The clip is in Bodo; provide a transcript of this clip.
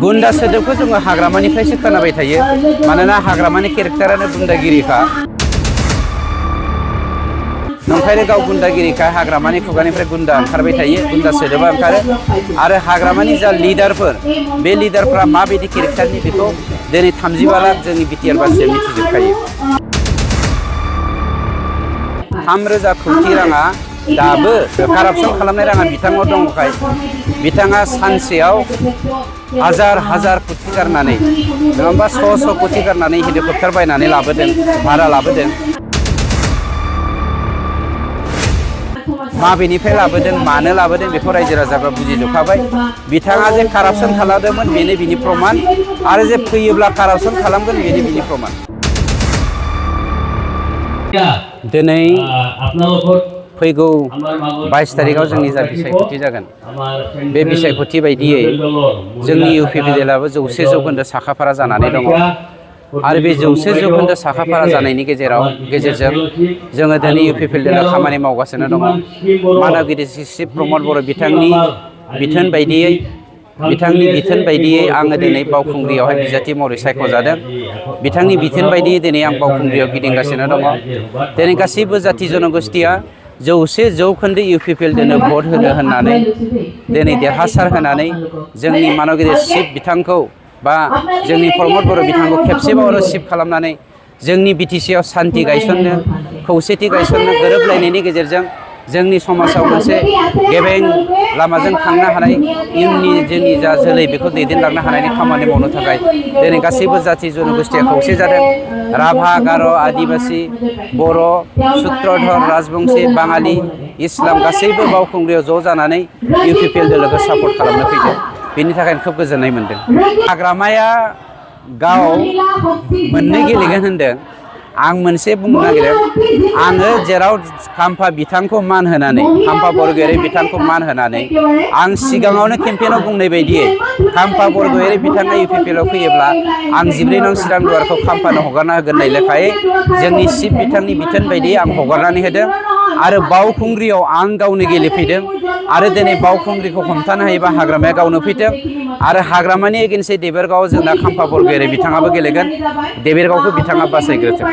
गुन्दा सोदोबखौ जोङो हाग्रामानिफ्रायसो खोनाबाय थायो मानोना हाग्रामानि केरेक्टारानो गुन्दागिरिखा नंखायनो गाव गुन्दागिरिखा हाग्रामानि खुगानिफ्राय गुन्दा ओंखारबाय थायो गुन्दा सोदोबा ओंखारो आरो हाग्रामानि जा लिडारफोर बे लिडारफ्रा माबायदि केरेक्टारनि बेखौ दिनै 35 लाख जोंनि बिटिआर बासिया मिथिजोबखायो 3,000 कोटी राङा दाबो कारापसन खालामनाय राङा बिथांनाव दंखाय बिथाङा सानसेयाव हाजार कोटी गारनानै नङाबा 100 कोटी गारनानै हेलिकप्टार बायनानै लाबोदों भारा लाबोदों माबेनिफ्राय लाबोदों मानो लाबोदों बेखौ रायजो राजाफ्रा बुजिजोबखाबाय बिथाङा जे कारापसन खालामदोंमोन बेनो बिनि प्रमाण आरो जे फैयोब्ला कारापसन खालामगोन बेनो बिनि प्रमाण दिनै फैगौ 22 तारिखआव जोंनि जा बिसायख'थि जागोन बे बिसायख'थि बायदियै जोंनि इउपिपिएलआबो 100% साखाफारा जानानै दङ आरो बे 100% साखाफारा जानायनि गेजेरजों जोङो दिनै इउपिपिएलआ खामानि मावगासिनो दङ मानगिरि शिब प्रमद बर' बिथांनि बिथोन बायदियै आङो दिनै बावखुंग्रियावहाय बिजाथि महरै सायख'जादों बिथांनि बिथोन बायदियै दिनै आं बावखुंग्रियाव गिदिंगासिनो दङ दिनै गासैबो जाथि जनगोष्ठिया 100% इउपिपिएलनो भट होनो होननानै दिनै देरहासार होनानै जोंनि मानगिरि शिब बिथांखौ बा जोंनि प्रमद बर' बिथांखौ खेबसेबाव रिसिभ खालामनानै जोंनि बिटिसिआव सान्थि गायसननो खौसेथि गायसननो गोरोबलायनायनि गेजेरजों जोंनि समाजाव मोनसे गेबें लामाजों थांनो हानाय इयुननि जोंनि जा जोलै बेखौ दैदेनलांनो हानायनि खामानि मावनो थाखाय दिनै गासैबो जाथि जनगोष्ठिया खौसे जादों राभा गार' आदिबासि बर' सूत्रधर राजबंशी बाङालि इस्लाम गासैबो बावखुंग्रियाव ज' जानानै इउपिपिएलखौ सापर्ट खालामनो फैदों बेनि थाखायनो खोब गोजोननाय मोनदों हाग्रामाया गाव मोननै गेलेगोन होनदों आं मोनसे बुंनो नागिरदों आङो जेराव खाम्फा बिथांखौ मान होनानै खाम्फा बरगयारी बिथांखौ मान होनानै आं सिगाङावनो केम्पेइनाव बुंनाय बायदियै खाम्फा बरगयारी बिथाङा इउपिपिएलआव फैयोब्ला आं 14 नं चिरां दुवारखौ खाम्फानो हगारना होगोन होननाय लेखायै जोंनि शिब बिथांनि बिथोन बायदियै आं हगारनानै होदों आरो बावखुंग्रियाव आं गावनो गेलेफैदों आरो दिनै बावखुंग्रिखौ हमथानो हायोबा हाग्रामाया गावनो फैथों आरो हाग्रामानि एगेन्स्टै देबोरगावआव जोंना खाम्फा बरगयारी बिथाङाबो गेलेगोन देबोरगावखौ बिथाङा बासायग्रोथों